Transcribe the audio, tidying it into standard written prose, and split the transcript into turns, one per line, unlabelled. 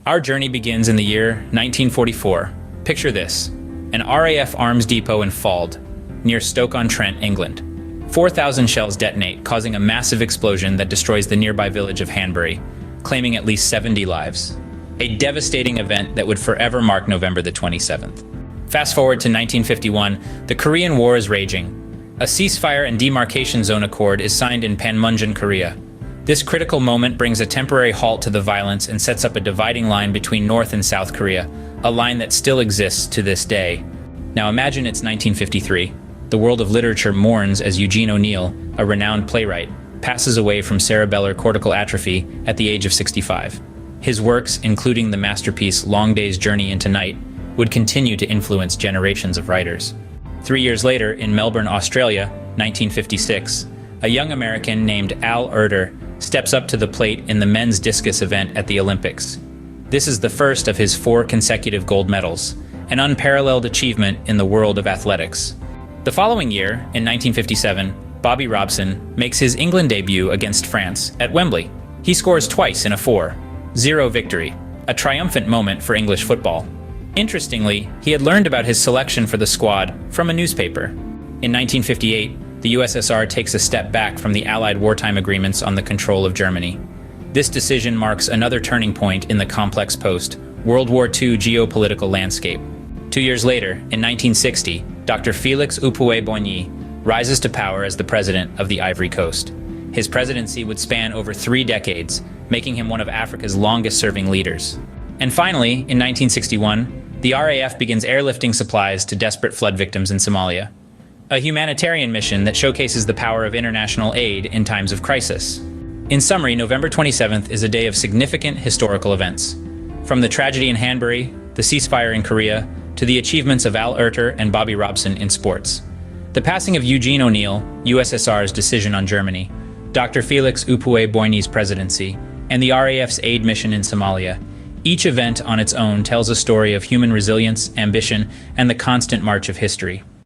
Our journey begins in the year 1944. Picture this: an RAF arms depot in Fald, near Stoke-on-Trent, England. 4,000 shells detonate, causing a massive explosion that destroys the nearby village of Hanbury, claiming at least 70 lives. A devastating event that would forever mark November the 27th. Fast forward to 1951, the Korean War is raging. A ceasefire and demarcation zone accord is signed in Panmunjom, Korea. This critical moment brings a temporary halt to the violence and sets up a dividing line between North and South Korea, a line that still exists to this day. Now imagine it's 1953. The world of literature mourns as Eugene O'Neill, a renowned playwright, passes away from cerebellar cortical atrophy at the age of 65. His works, including the masterpiece Long Day's Journey into Night, would continue to influence generations of writers. 3 years later, in Melbourne, Australia, 1956, a young American named Al Erter steps up to the plate in the men's discus event at the Olympics. This is the first of his 4 consecutive gold medals, an unparalleled achievement in the world of athletics. The following year, in 1957, Bobby Robson makes his England debut against France at Wembley. He scores twice in a 4-0 victory, a triumphant moment for English football. Interestingly, he had learned about his selection for the squad from a newspaper. In 1958, the USSR takes a step back from the Allied wartime agreements on the control of Germany. This decision marks another turning point in the complex post-World War II geopolitical landscape. 2 years later, in 1960, Dr. Félix Houphouët-Boigny rises to power as the president of the Ivory Coast. His presidency would span over 3 decades, making him one of Africa's longest-serving leaders. And finally, in 1961, the RAF begins airlifting supplies to desperate flood victims in Somalia, a humanitarian mission that showcases the power of international aid in times of crisis. In summary, November 27th is a day of significant historical events. From the tragedy in Hanbury, the ceasefire in Korea, to the achievements of Al Erter and Bobby Robson in sports. The passing of Eugene O'Neill, USSR's decision on Germany, Dr. Félix Houphouët-Boigny's presidency, and the RAF's aid mission in Somalia. Each event on its own tells a story of human resilience, ambition, and the constant march of history.